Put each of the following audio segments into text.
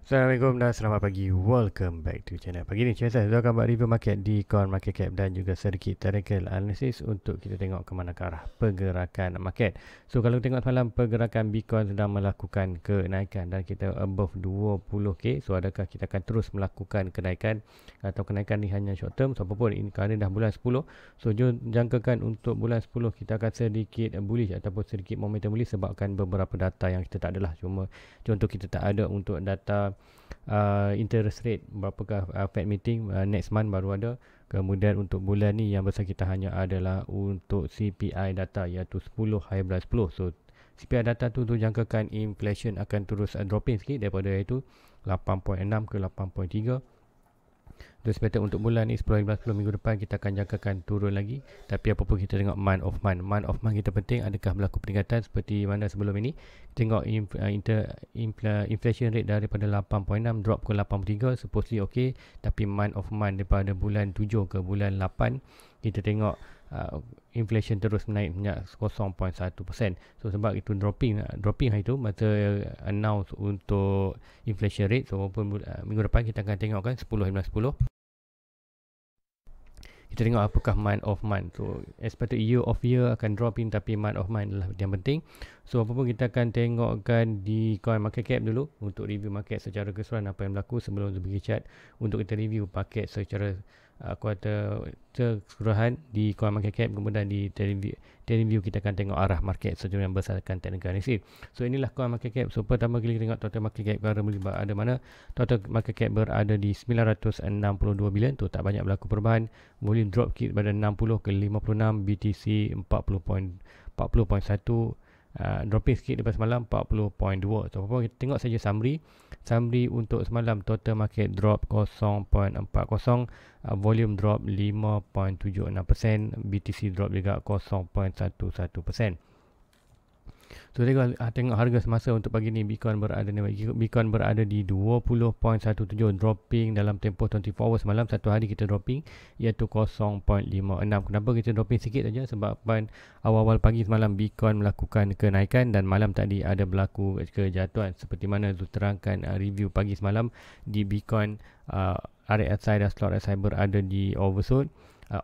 Assalamualaikum dan selamat pagi. Welcome back to channel. Pagi ni saya akan buat review market di coin market cap dan juga sedikit technical analysis untuk kita tengok ke mana ke arah pergerakan market. So kalau tengok semalam pergerakan Bitcoin sedang melakukan kenaikan dan kita above 20k. So adakah kita akan terus melakukan kenaikan atau kenaikan ni hanya short term? So apapun ini kerana dah bulan 10. So jangkakan untuk bulan 10 kita akan sedikit bullish ataupun sedikit momentum bullish sebabkan beberapa data yang kita tak adalah. Cuma contoh kita tak ada untuk data interest rate berapakah Fed meeting next month baru ada. Kemudian untuk bulan ni yang besar kita hanya adalah untuk CPI data iaitu 10 hari bulan 10. So CPI data tu jangkakan inflation akan terus dropping sikit daripada itu 8.6 ke 8.3. Itu expected untuk bulan ni 10 minggu depan kita akan jangkakan turun lagi. Tapi apa pun kita tengok month of month kita penting adakah berlaku peningkatan seperti mana sebelum ini. Tengok inflation rate daripada 8.6 drop ke 8.3 supposedly okay. Tapi month daripada bulan 7 ke bulan 8 kita tengok inflation terus naik minyak 0.1%. So sebab itu dropping hari itu masa announce untuk inflation rate. So walaupun minggu depan kita akan tengok kan 10 kita tengok apakah month of month. So expected year of year akan dropping tapi month of month adalah yang penting. So apa pun kita akan tengokkan di coin market cap dulu untuk review market secara keseluruhan apa yang berlaku sebelum kita pergi chat untuk kita review paket secara kuartal keseluruhan di coin market cap. Kemudian di review kita akan tengok arah market secara yang berdasarkan technical analysis. So inilah coin market cap. So pertama kali kita tengok total market cap berada mana. Total market cap berada di 962 bilion. Tu tak banyak berlaku perubahan. Volume drop sikit pada 60 ke 56. BTC 40.1. Dropping sikit daripada semalam 40.2. So apa kita tengok saja summary untuk semalam. Total market drop 0.40, volume drop 5.76%, BTC drop juga 0.11%. So tengok harga semasa untuk pagi ni Bitcoin berada di 20.17 dropping dalam tempoh 24 hours semalam. Satu hari kita dropping iaitu 0.56. Kenapa kita dropping sikit saja? Sebab awal-awal pagi semalam Bitcoin melakukan kenaikan dan malam tadi ada berlaku kejatuhan seperti mana Zul terangkan review pagi semalam di Bitcoin. RSI dan slot RSI berada di oversold,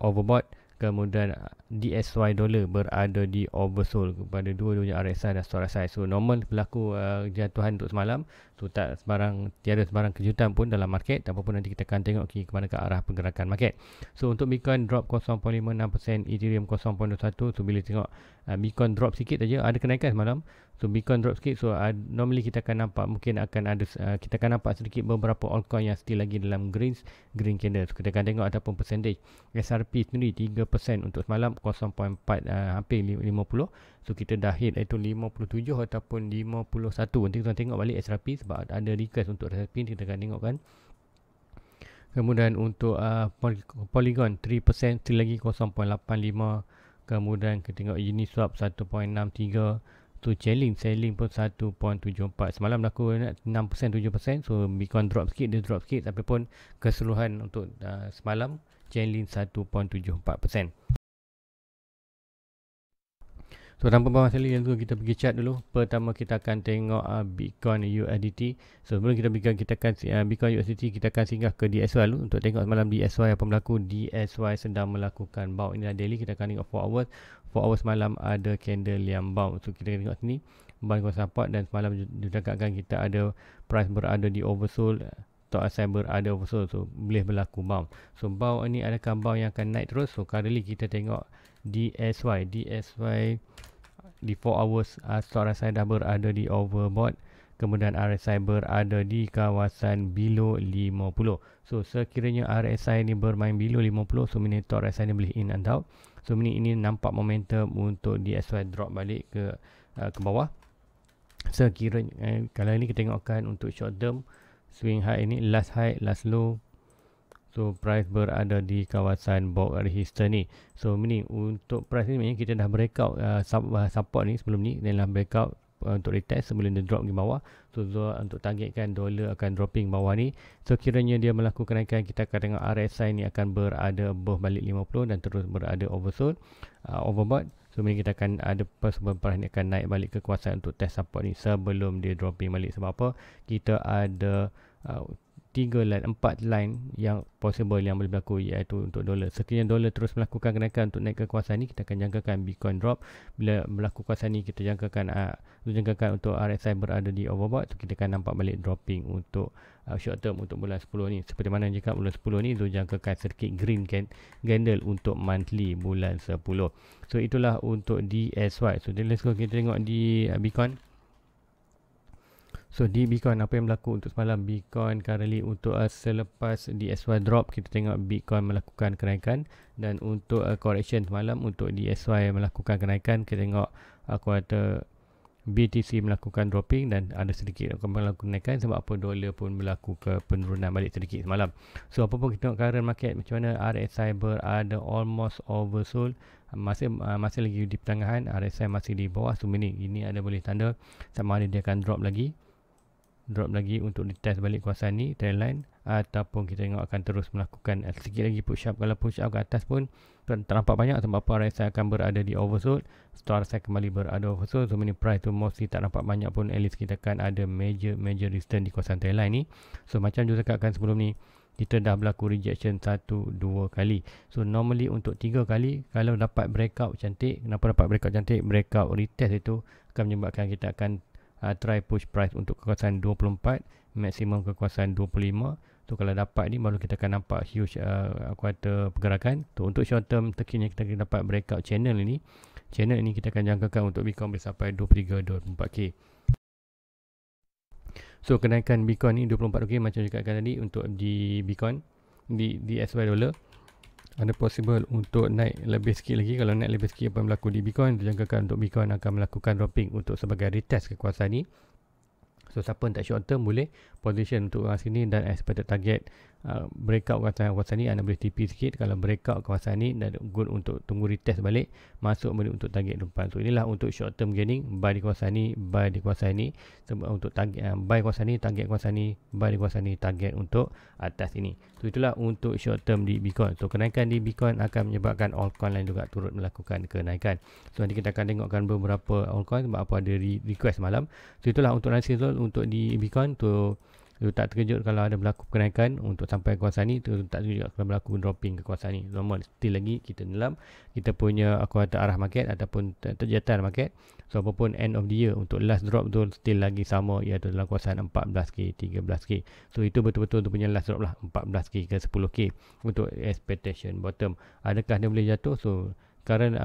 overbought. Kemudian DSY dollar berada di oversold kepada dua-duanya RSI dan slot RSI. So normal berlaku jatuhan untuk semalam. So tiada sebarang kejutan pun dalam market. Apapun nanti kita akan tengok ke mana ke arah pergerakan market. So untuk Bitcoin drop 0.56%, Ethereum 0.21. So bila tengok Bitcoin drop sikit saja, ada kenaikan semalam. So Bitcoin drop sikit. So normally kita akan nampak mungkin akan ada kita akan nampak sedikit beberapa altcoin yang still lagi dalam green candle. So kita akan tengok ataupun percentage. SRP sendiri 3% untuk semalam 0.4 hampir 50. So kita dah hit iaitu 57 ataupun 51. Nanti kita tengok balik SRP sebab ada request untuk SRP kita akan tengok kan. Kemudian untuk Polygon 3% still lagi 0.85. Kemudian kita tengok Uniswap 1.63. So selling pun 1.74. Semalam berlaku 6% 7%. So Bitcoin drop sikit, dia drop sikit. Tapi pun keseluruhan untuk semalam Chainlink 1.74%. So tanpa bermasalah yang tu kita pergi chart dulu. Pertama kita akan tengok Bitcoin USDT. So sebelum kita akan Bitcoin USDT kita akan singgah ke DSY dulu untuk tengok semalam DSY apa berlaku. DSY sedang melakukan bounce. Inilah daily, kita akan tengok 4 hours. 4 hours semalam ada candle yang bounce. So kita akan tengok sini bank support dan semalam didekatkan kita ada price berada di oversold. Asal berada oversold, so boleh berlaku bounce. So bounce ni adakah bounce yang akan naik terus? So currently kita tengok DSY di 4 hours slot RSI dah berada di overbought. Kemudian RSI berada di kawasan below 50. So sekiranya RSI ni bermain below 50, so monitor RSI ni boleh in and out. So ini nampak momentum untuk DSY drop balik ke bawah. Sekiranya kalau ini kita tengokkan untuk short term swing high ini, last high, last low. So price berada di kawasan bulk resistance ni. So ini untuk price ni kita dah breakout support ni sebelum ni, dan dah breakout untuk retest sebelum dia drop di bawah. So untuk targetkan dolar akan dropping bawah ni. So kiranya dia melakukan kenaikan, kita akan tengok RSI ni akan berada above balik 50 dan terus berada oversold, overbought. So ini kita akan ada sebelum price ni akan naik balik ke kawasan untuk test support ni sebelum dia dropping balik. Sebab apa? Kita ada 4 line yang possible yang boleh berlaku, iaitu untuk dolar. Sekiranya dolar terus melakukan kenaikan untuk naik ke kawasan ni, kita akan jangkakan Bitcoin drop. Bila berlaku kawasan ni, kita jangkakan untuk RSI berada di overbought, kita akan nampak balik dropping untuk short term untuk bulan 10 ni. Seperti mana jika bulan 10 ni, Zul jangkakan sedikit green candle untuk monthly bulan 10. So itulah untuk DSY. So let's go, kita tengok di Bitcoin. So di Bitcoin, apa yang berlaku untuk semalam? Bitcoin currently untuk selepas DSY drop, kita tengok Bitcoin melakukan kenaikan. Dan untuk correction semalam, untuk DSY melakukan kenaikan, kita tengok kuartal BTC melakukan dropping dan ada sedikit melakukan kenaikan, sebab apa dolar pun berlaku ke penurunan balik sedikit semalam. So apa pun kita tengok current market macam mana, RSI berada almost oversold, masih lagi di pertengahan, RSI masih di bawah. So ini ada boleh tanda sama ada dia akan drop lagi untuk ditest balik kawasan ni, trendline, ataupun kita tengok akan terus melakukan sedikit lagi push up. Kalau push up ke atas pun tak nampak banyak, sebab apa, RSI akan berada di oversold, RSI kembali berada oversold. So mini price tu mostly tak nampak banyak pun, at least kita akan ada major resistance di kawasan trendline ni. So macam juga cakapkan sebelum ni, kita dah berlaku rejection 1-2 kali. So normally untuk 3 kali, kalau dapat breakout cantik, kenapa dapat breakout cantik? Breakout retest itu akan menyebabkan kita akan try push price untuk kawasan 24, maksimum ke kawasan 25. So kalau dapat ni, baru kita akan nampak huge kuartal pergerakan. So untuk short term, terkini kita akan dapat breakout channel ini kita akan jangkakan untuk Bitcoin boleh sampai 23-24k. So kenaikan Bitcoin ni 24k macam juga tadi. Untuk di Bitcoin, di SY dollar, ada possible untuk naik lebih sikit lagi. Kalau naik lebih sikit, apa yang berlaku di Bitcoin, dijangkakan untuk Bitcoin akan melakukan dropping untuk sebagai retest ke kawasan ni. So siapa yang tak short term boleh position untuk kawasan ni, dan expected target breakout kawasan ni anda boleh TP sikit. Kalau breakout kawasan ni dah good untuk tunggu retest balik, masuk balik untuk target depan. So inilah untuk short term gaining, buy di kawasan ni, buy di kawasan ni. Sebab untuk target buy kawasan ni, target kawasan ni, buy di kawasan ni, target untuk atas ini. So itulah untuk short term di Bitcoin. So kenaikan di Bitcoin akan menyebabkan altcoin lain juga turut melakukan kenaikan. So nanti kita akan tengokkan beberapa altcoin, sebab apa ada request malam. So itulah untuk analysis untuk di Bitcoin tu. Tak terkejut kalau ada berlaku kenaikan untuk sampai kawasan ni, tak terkejut kalau berlaku dropping ke kawasan ni. Normal, still lagi kita dalam kita punya kuartal arah market ataupun terjatuhan market. So apapun end of the year, untuk last drop tu still lagi sama, iaitu dalam kawasan 14k, 13k. So itu betul-betul tu punya last drop lah, 14k ke 10k untuk expectation bottom. Adakah dia boleh jatuh? So sekarang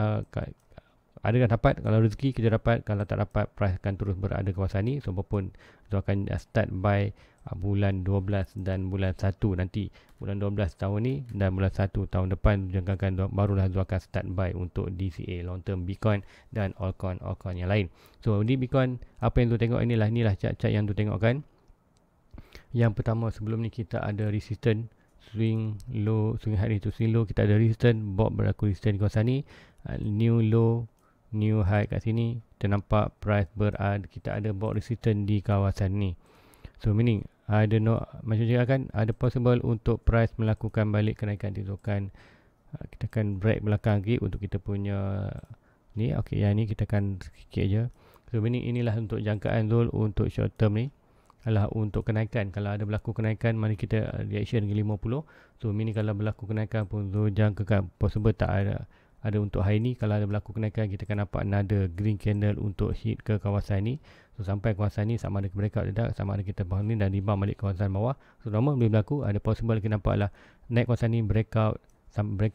adakah dapat? Kalau rezeki kita dapat, kalau tak dapat, price akan terus berada kawasan ni. So apapun tu akan start by bulan 12 dan bulan 1 nanti. Bulan 12 tahun ni dan bulan 1 tahun depan, jangkakan barulah tu akan start buy untuk DCA, long term Bitcoin dan altcoin yang lain. So di Bitcoin, apa yang tu tengok inilah chart yang tu tengok kan. Yang pertama, sebelum ni kita ada resistance, swing high to swing low, kita ada resistance, bob berlaku resistance di kawasan ni, new low, new high kat sini. Kita nampak price berada, kita ada bob resistance di kawasan ni. So meaning macam cakap kan, ada possible untuk price melakukan balik kenaikan. Kita akan break belakang lagi untuk kita punya ni. Okey, yang ni kita akan sikit je. So meaning inilah untuk jangkaan Zul untuk short term ni. Adalah untuk kenaikan. Kalau ada berlaku kenaikan, mari kita reaction ke 50. So meaning kalau berlaku kenaikan pun Zul jangkakan possible tak ada untuk hari ni. Kalau ada berlaku kenaikan, kita akan nampak another green candle untuk hit ke kawasan ni. So sampai kawasan ni, sama ada breakout tidak, sama ada kita bangun ni dan rebound balik kawasan bawah. So normal boleh berlaku, ada possible kita nampak lah naik kawasan ni, breakout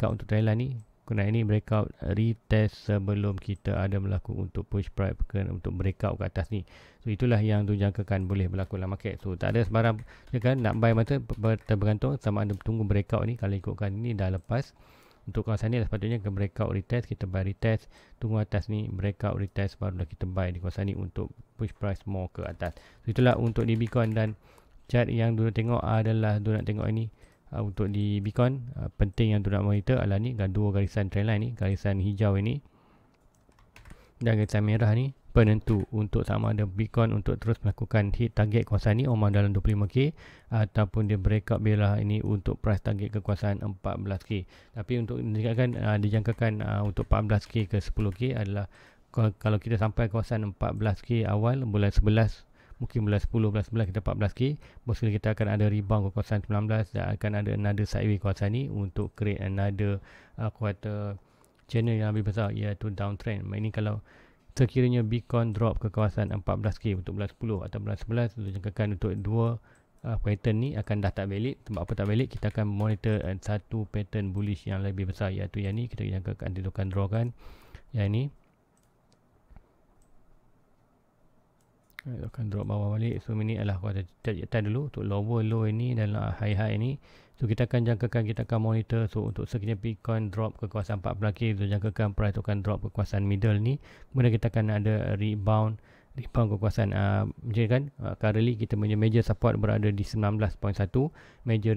untuk trendline ni, kena ini breakout retest sebelum kita ada berlaku untuk push price untuk breakout ke atas ni. So itulah yang tu jangkakan boleh berlaku dalam market. So tak ada sebarang kan nak buy mata tergantung sama ada tunggu breakout ni. Kalau ikutkan ni dah lepas untuk kawasan ni, sepatutnya ke breakout retest, kita buy retest, tunggu atas ni breakout retest, barulah kita buy di kawasan ni untuk push price more ke atas. So itulah untuk di Bitcoin. Dan chart yang dulu tengok adalah dulu nak tengok ini untuk di Bitcoin. Penting yang tu nak monitor adalah ni, dua garisan trendline ni, garisan hijau ini dan garisan merah ni, penentu untuk sama ada Bitcoin untuk terus melakukan hit target kawasan ni omang dalam 25k, ataupun dia breakout bila ini untuk price target ke kawasan 14k. Tapi untuk dijangkakan untuk 14k ke 10k adalah kalau kita sampai kawasan 14k awal bulan 11 mungkin bulan 10, bulan 11 kita 14k, mostly kita akan ada rebound ke kawasan 19 dan akan ada another sideways kawasan ni untuk create another quarter channel yang lebih besar, iaitu downtrend. Ini kalau sekiranya Bitcoin drop ke kawasan 14k untuk bulan 10 atau bulan 11, jangkakan untuk dua pattern ni akan dah tak valid. Sebab apa tak valid? Kita akan monitor satu pattern bullish yang lebih besar, iaitu yang ni. Kita jangkakan dia akan draw kan yang ni, akan drop bawah balik. So ini adalah kita dulu untuk lower low ini dan high high ini. So kita akan jangkakan, kita akan monitor. So untuk sekiranya Bitcoin drop ke kawasan 14k, so jangkakan price tu akan drop ke kawasan middle ni. Kemudian kita akan ada rebound ke kawasan macam kan, currently kita punya major support berada di 19.1, major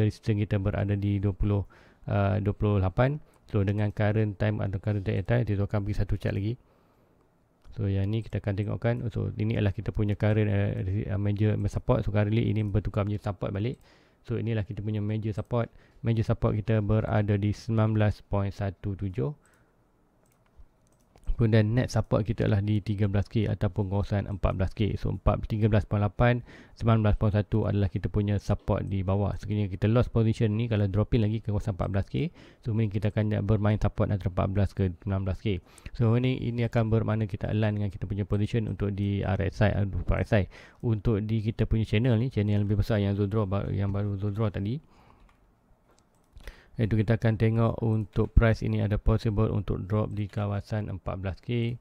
resistance kita berada di 28. So dengan current time atau current time, kita akan pergi satu chart lagi. So yang ni kita akan tengokkan. So ini adalah kita punya current major support. So currently ini bertukar menjadi support balik. So inilah kita punya major support. Major support kita berada di 19.17. Kemudian net support kita adalah di 13k ataupun kawasan 14k. So 13.8, 19.1 adalah kita punya support di bawah. Sekiranya kita lost position ni, kalau dropping lagi ke kawasan 14k, so ini kita akan bermain support antara 14 ke 19k. So ini akan bermakna kita align dengan kita punya position untuk di RSI atau RSI. Untuk di kita punya channel ni, channel yang lebih besar yang Zodraw, yang baru Zodraw tadi, itu kita akan tengok untuk price ini ada possible untuk drop di kawasan 14k.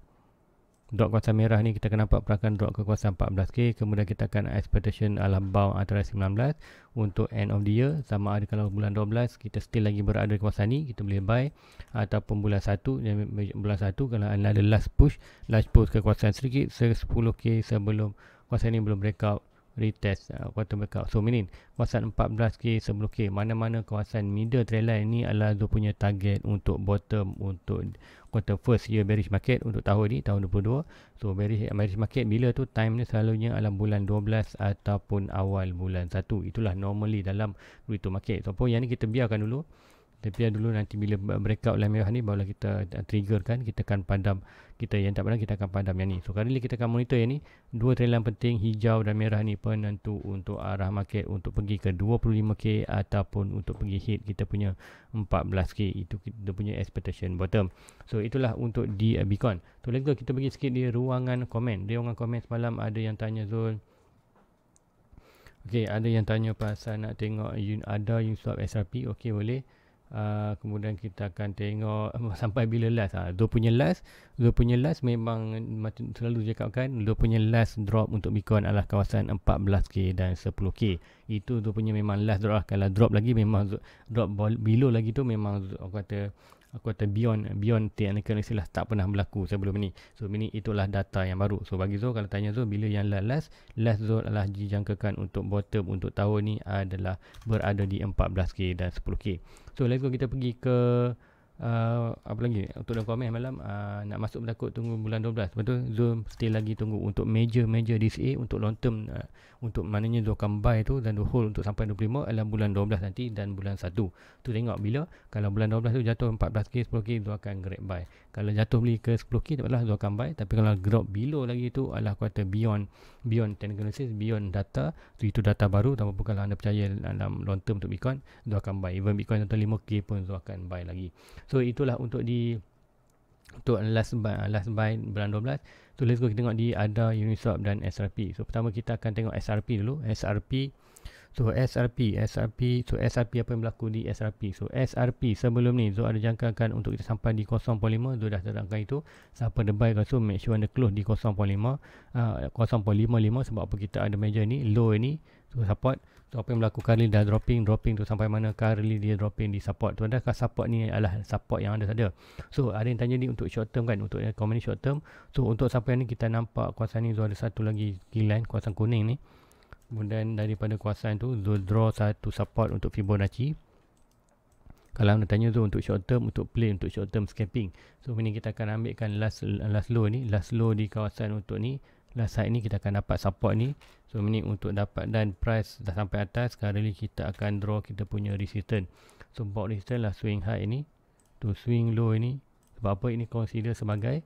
Drop kawasan merah ni kita akan nampak akan drop ke kawasan 14k. Kemudian kita akan expectation ala bound antara 19 untuk end of the year. Sama ada kalau bulan 12 kita still lagi berada di kawasan ni, kita boleh buy. Ataupun bulan 1 kalau ada last push ke kawasan sedikit 10k sebelum kawasan ni belum breakout, retest quarter breakout. So meaning kawasan 14k 10k, mana-mana kawasan middle trend line ni adalah Zul punya target untuk bottom untuk quarter first year bearish market untuk tahun ni, tahun 22. So bearish market bila tu time ni selalunya adalah bulan 12 ataupun awal bulan 1. Itulah normally dalam crypto market. So yang ni kita biarkan dulu. Tapi dulu nanti bila breakout line merah ni barulah kita trigger kan, kita akan padam. Kita yang tak padam kita akan padam yang ni. So kali ni kita akan monitor yang ni. Dua trend line penting, hijau dan merah ni penentu untuk arah market untuk pergi ke 25k ataupun untuk pergi hit kita punya 14k. Itu kita punya expectation bottom. So itulah untuk di Bitcoin. So let's go, kita pergi sikit di ruangan komen. Di ruangan komen semalam ada yang tanya Zul. Okay, ada yang tanya pasal nak tengok ada Uniswap SRP. Okay, boleh. Kemudian kita akan tengok sampai bila last. Zul punya last memang macam selalu cakapkan, Zul punya last drop untuk Bitcoin adalah kawasan 14k dan 10k. Itu Zul punya memang last drop lah. Kalau drop lagi memang drop below lagi tu memang aku kata beyond technical istilah tak pernah berlaku sebelum ni. So ini itulah data yang baru. So bagi Zul, kalau tanya Zul bila yang last Zul adalah dijangkakan untuk bottom untuk tahun ni adalah berada di 14k dan 10k. So let's go, kita pergi ke apa lagi untuk dalam komen malam. Nak masuk takut tunggu bulan 12. Betul, Zul still lagi tunggu untuk major DCA untuk long term, untuk maknanya Zul akan buy tu dan hold untuk sampai 25 adalah bulan 12 nanti dan bulan 1 tu. Tengok bila kalau bulan 12 tu jatuh 14k 10k, Zul akan grab buy. Kalau jatuh beli ke 10k tak apalah, Zul akan buy. Tapi kalau drop below lagi tu adalah kata beyond technical analysis, beyond data. So itu data baru. Tak apa, kalau anda percaya dalam long term untuk Bitcoin, Zul akan buy. Even Bitcoin jatuh 5k pun Zul akan buy lagi. So itulah untuk last buy bulan 12. So let's go, kita tengok di ada Uniswap dan SRP. So pertama kita akan tengok SRP dulu. SRP apa yang berlaku di SRP? So SRP sebelum ni Zul ada jangkakan untuk kita sampai di 0.5. Zul dah terangkan itu. Siapa ada buy so make sure anda close di 0.5 0.55. Sebab apa? Kita ada major ni, low ni, so support. So apa yang berlaku kali dah dropping tu sampai mana kali dia dropping di support tu. Adakah support ni adalah support yang ada saja? So ada yang tanya ni untuk short term kan, untuk komen ni short term. So untuk sampai ni kita nampak kawasan ni Zul ada satu lagi line, kawasan kuning ni. Kemudian daripada kawasan tu Zul draw satu support untuk Fibonacci. Kalau anda tanya Zul untuk short term, untuk play untuk short term scalping. So ini kita akan ambilkan last low ni, last low di kawasan untuk ni. Last side ni kita akan dapat support ni. So ini untuk dapat, dan price dah sampai atas. Sekarang ni kita akan draw kita punya resistance. So box resistance lah swing high ni to swing low ini. Sebab apa? Ini consider sebagai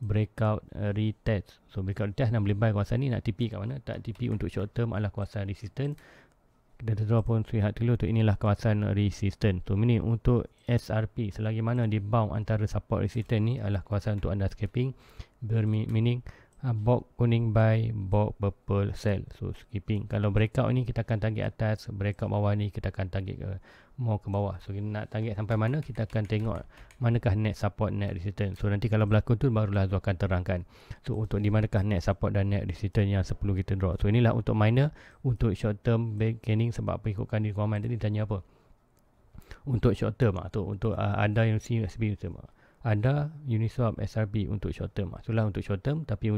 breakout retest. So breakout retest nak boleh buy kawasan ni, nak TP kat mana? Tak TP untuk short term adalah kawasan resistance. Kita draw pun lihat dulu tu, inilah kawasan resistance. So ini untuk SRP, selagi mana di bound antara support resistance ni adalah kawasan untuk anda scalping, meaning box kuning buy, box purple sell. So skipping. Kalau breakout ni kita akan target atas, breakout bawah ni kita akan target mau ke bawah. So kita nak target sampai mana, kita akan tengok manakah net support, net resistance. So nanti kalau berlaku tu barulah Zul akan terangkan. So untuk di manakah net support dan net resistance yang perlu kita draw. So inilah untuk miner, untuk short term beginning. Sebab apa ikutkan di komen tadi tanya apa untuk short term tu, untuk ada yang SRP ada Uniswap SRP untuk short term. Itulah untuk short term, tapi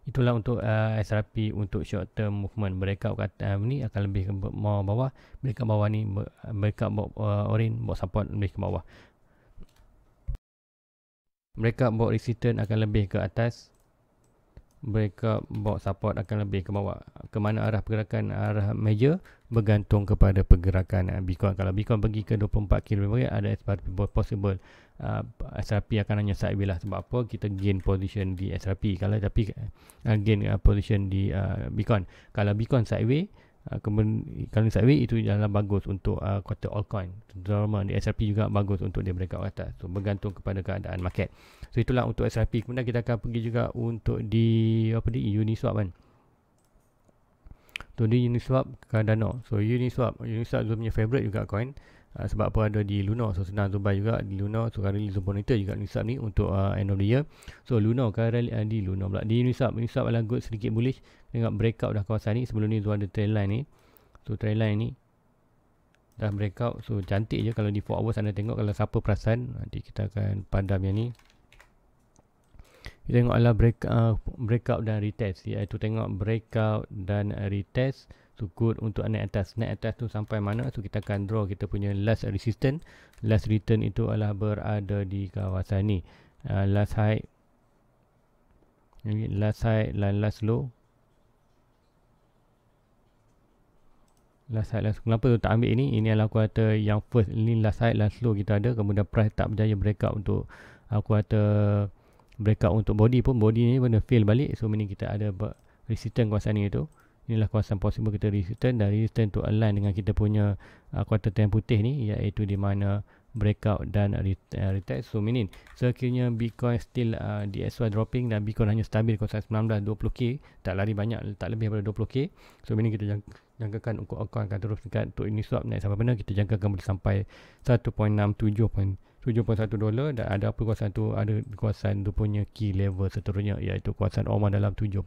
itulah untuk SRP untuk short term movement. Breakout kat ni akan lebih ke bawah, breakout bawah ni, breakout orange box support lebih ke bawah, breakout box resistance akan lebih ke atas, breakout box support akan lebih ke bawah. Ke mana arah pergerakan, arah major bergantung kepada pergerakan Bitcoin. Kalau Bitcoin pergi ke 24 km ada possible SRP akan hanya sideways lah. Sebab apa? Kita gain position di SRP. Kalau tapi gain position di Bitcoin. Kalau Bitcoin sideways, kalau sideways itu adalah bagus untuk kuartal altcoin. Terutama di SRP juga bagus untuk dia breakout atas. So bergantung kepada keadaan market. So itulah untuk SRP. Kemudian kita akan pergi juga untuk di Uniswap kan. So di Uniswap Cardano. So Uniswap Zul punya favorite juga coin. Sebab apa, ada di Luna. So senang Zul buy juga di Luna. So currently Zul monitor juga Uniswap ni untuk end of the year. So Luna currently di Luna pula. Di Uniswap adalah good, sedikit bullish. Tengok breakout dah kawasan ni. Sebelum ni Zul ada trend line ni. So trend line ni dah breakout. So cantik je kalau di 4 hours anda tengok. Kalau siapa perasan, nanti kita akan padam yang ni. Kita tengok adalah breakout dan retest, iaitu tengok breakout dan retest. So good untuk naik atas. Naik atas tu sampai mana? So kita akan draw kita punya last resistance. Last return itu adalah berada di kawasan ni. Last high, last high dan last low. Last high, last, kenapa tu tak ambil ini? Ini adalah aku kata yang first. Ini last high, last low kita ada. Kemudian price tak berjaya breakout untuk, aku kata breakout untuk body pun. Body ni pun fail balik. So ini kita ada resistance kawasan ni tu. Inilah kawasan possible kita resistance, dan resistance tu align dengan kita punya kuartal trend putih ni, iaitu di mana breakout dan retest. So meaning sekiranya Bitcoin still di SY dropping dan Bitcoin hanya stabil kawasan 19-20k, tak lari banyak, tak lebih daripada 20k. So meaning kita jangkakan untuk altcoin akan terus dekat untuk Uniswap naik sampai mana, kita jangkakan boleh sampai 1.67.1 dolar, dan ada apa kawasan tu, ada kawasan tu punya key level seterusnya, iaitu kawasan OMA dalam 7.2.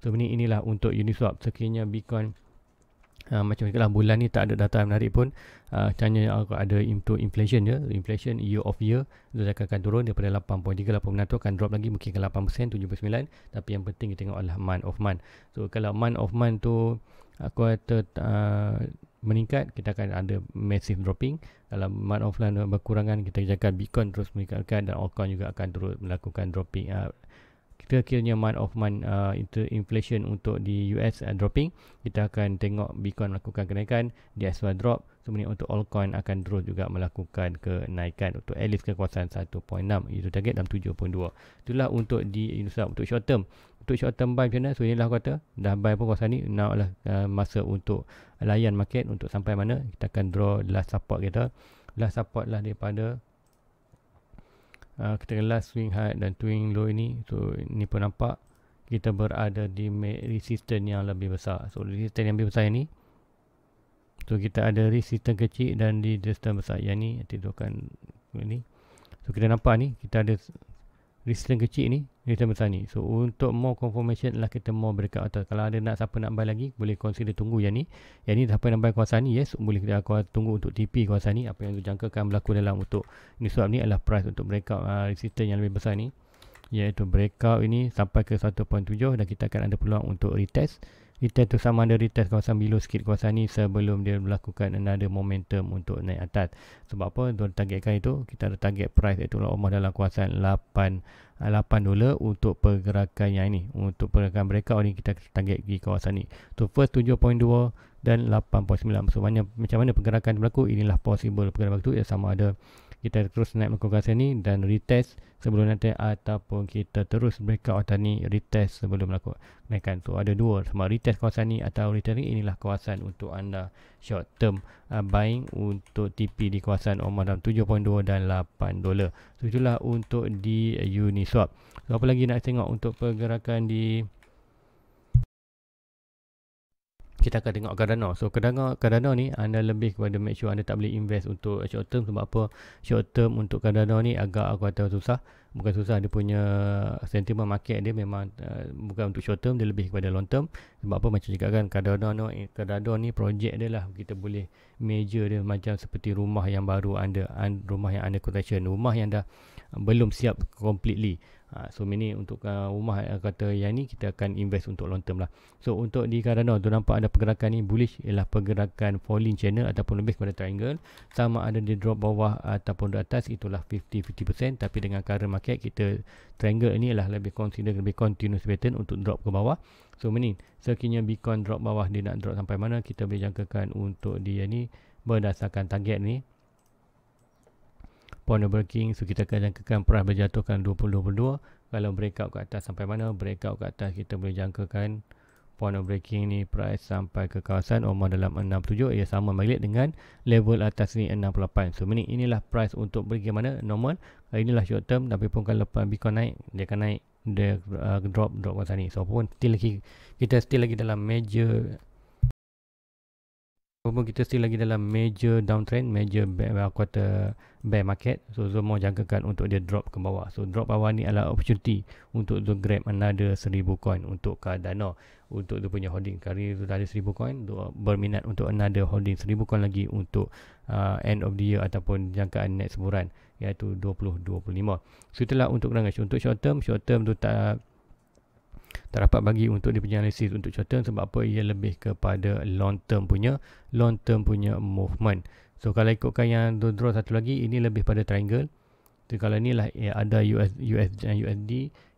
So inilah untuk Uniswap. Sekiranya Bitcoin macam itulah, bulan ni tak ada data menarik pun. Hanya ada untuk inflation je. Inflation year of year dia akan turun daripada 8.38% tu akan drop lagi mungkin ke 8%, 7.9%. Tapi yang penting kita tengok adalah month of month. So kalau month of month tu aku kata meningkat, kita akan ada massive dropping. Kalau month of month berkurangan, kita jangka Bitcoin terus meningkatkan dan altcoin juga akan terus melakukan dropping. Kita kiranya month of month inflation untuk di US dropping, kita akan tengok Bitcoin melakukan kenaikan, DXY drop. Sebenarnya untuk altcoin akan terus juga melakukan kenaikan untuk at least ke kawasan 1.6, itu target dalam 7.2. Itulah untuk di Uniswap. Untuk short term, untuk short term buy macam mana? So inilah kata dah buy pun kawasan ni, now lah masa untuk layan market untuk sampai mana. Kita akan draw last support kita. Last support lah daripada kita last swing high dan swing low ini. So ini pun nampak kita berada di resistance yang lebih besar. So resistance yang lebih besar ini, so kita ada resistance kecil dan di resistance besar yang ni, nanti akan ini. So kita nampak ni kita ada resistance kecil ni, resistance besar ni. So untuk more confirmation lah kita more breakout atas. Kalau ada siapa nak buy lagi, boleh consider tunggu yang ni. Yang ni siapa nak buy kawasan ni, yes, boleh kita tunggu untuk TP kawasan ni. Apa yang dijangkakan berlaku dalam untuk Uniswap ni adalah price untuk breakout resistance yang lebih besar ni, iaitu breakout ini sampai ke 1.7, dan kita akan ada peluang untuk retest. Retest tu sama ada retest kawasan below sikit kawasan ni sebelum dia melakukan another momentum untuk naik atas. Sebab apa? Dia targetkan itu, kita ada target price iaitu Omah dalam kawasan 8 dolar untuk pergerakan yang ini. Untuk pergerakan breakout ni kita target di kawasan ni. So first 7.2 dan 8.9. So macam mana pergerakan berlaku, inilah possible pergerakan berlaku. Sama ada kita terus naik muka kawasan ni dan retest sebelum nanti, ataupun kita terus breakout atas ni, retest sebelum melakukan kenaikan. So ada dua, sama retest kawasan ni atau retest ni. Inilah kawasan untuk anda short term buying untuk TP di kawasan dalam 7.2 dan $8. So itulah untuk di Uniswap. So apa lagi nak tengok untuk pergerakan di, kita akan tengok Cardano. So Cardano ni anda lebih kepada make sure anda tak boleh invest untuk short term. Sebab apa? Short term untuk Cardano ni agak aku kata susah. Bukan susah, dia punya sentiment market dia memang bukan untuk short term, dia lebih kepada long term. Sebab apa? Macam cakap kan, Cardano ni projek dia lah, kita boleh measure dia macam seperti rumah yang baru anda, rumah yang under construction, rumah yang dah belum siap completely. So ini untuk rumah kata yang ni kita akan invest untuk long term lah. So untuk di Cardano tu nampak ada pergerakan ni bullish, ialah pergerakan falling channel ataupun lebih kepada triangle. Sama ada di drop bawah ataupun di atas, itulah 50-50%. Tapi dengan current market, kita triangle ni ialah lebih consider lebih continuous pattern untuk drop ke bawah. So ini sekiranya Bitcoin drop bawah, dia nak drop sampai mana, kita boleh jangkakan untuk dia ni berdasarkan target ni point of breaking. So kita akan jangkakan price berjatuhkan 2022. Kalau breakout ke atas sampai mana, breakout ke atas kita boleh jangkakan point of breaking ni price sampai ke kawasan dalam 67. Ia sama balik dengan level atas ni 68. So inilah price untuk pergi mana normal. Inilah short term. Tapi pun kalau Bitcoin naik, dia akan naik, dia drop kawasan ni. So pun kita still lagi dalam major, walaupun kita still lagi dalam major downtrend, major quarter bear market. So semua jangkakan untuk dia drop ke bawah. So drop bawah ni adalah opportunity untuk tu grab another 1000 coin untuk Cardano, untuk dia punya holding. Kali sudah ada 1000 coin, berminat untuk another holding 1000 coin lagi untuk end of the year ataupun jangkaan next bulan, iaitu 2025. So itulah untuk range. Untuk short term tu tak dapat bagi untuk dia punya analisis untuk short term. Sebab apa? Ia lebih kepada long term punya movement. So kalau ikutkan yang draw satu lagi, ini lebih pada triangle. So kalau ni lah ada USD,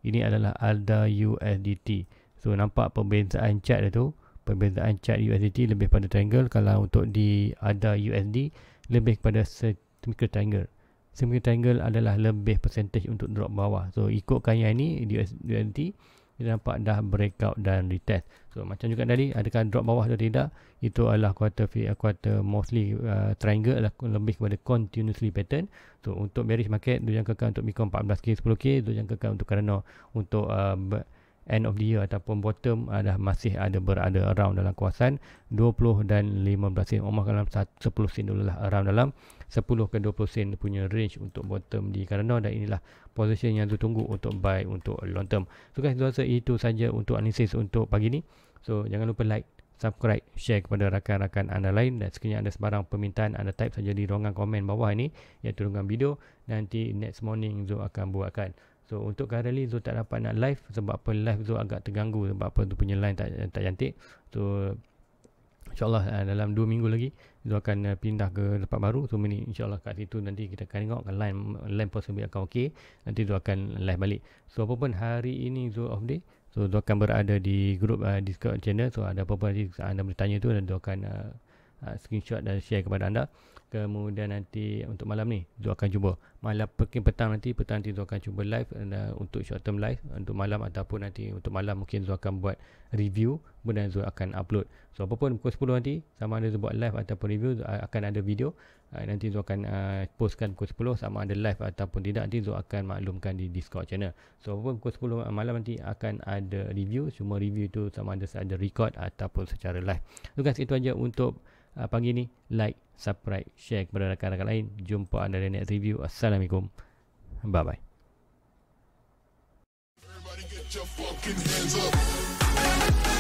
ini adalah ada USDT. So nampak perbezaan chart dia tu, perbezaan chart USDT lebih pada triangle. Kalau untuk di ada USD, lebih kepada symmetrical triangle. Symmetrical triangle adalah lebih percentage untuk drop bawah. So ikutkan yang ni USDT, kita nampak dah breakout dan retest. So macam juga tadi, adakah drop bawah atau tidak, itu adalah quarter mostly triangle, adalah lebih kepada continuously pattern. So untuk bearish market, tu jangkakan untuk Bitcoin 14k 10k, tu jangkakan untuk Cardano untuk end of the year ataupun bottom masih berada around dalam kawasan 20 dan 15 sen. Dalam 10 sen dulu lah, around dalam 10 ke 20 sen punya range untuk bottom di Cardano. Dan inilah position yang tu tunggu untuk buy untuk long term. So guys, rasa itu saja untuk analisis untuk pagi ni. So jangan lupa like, subscribe, share kepada rakan-rakan anda lain. Dan sekiranya ada sebarang permintaan, anda type saja di ruangan komen bawah ini, iaitu ruangan video. Nanti next morning Zul akan buatkan. So untuk currently Zul tak dapat nak live. Sebab apa? Live Zul agak terganggu sebab apa tu punya line tak cantik. So InsyaAllah dalam 2 minggu lagi Zul akan pindah ke tempat baru. So ini insyaAllah kat situ nanti kita akan tengok line possibly akan ok. Nanti Zul akan live balik. So apapun hari ini Zul off day, so Zul akan berada di grup Discord channel. So ada apa-apa nanti anda boleh tanya tu, dan Zul akan screenshot dan share kepada anda. Kemudian nanti untuk malam ni Zul akan cuba malam petang nanti Zul akan cuba live untuk short term live untuk malam, ataupun nanti untuk malam mungkin Zul akan buat review, kemudian Zul akan upload. So apapun pukul 10 nanti, sama ada Zul buat live ataupun review, akan ada video. Nanti Zul akan postkan pukul 10, sama ada live ataupun tidak, nanti Zul akan maklumkan di Discord channel. So apapun pukul 10 malam nanti akan ada review. Cuma review tu sama ada record ataupun secara live. So guys, itu aja untuk pagi ni. Like, subscribe, share kepada rakan-rakan lain. Jumpa anda di next review. Assalamualaikum. Bye bye. Everybody get your fucking hands up.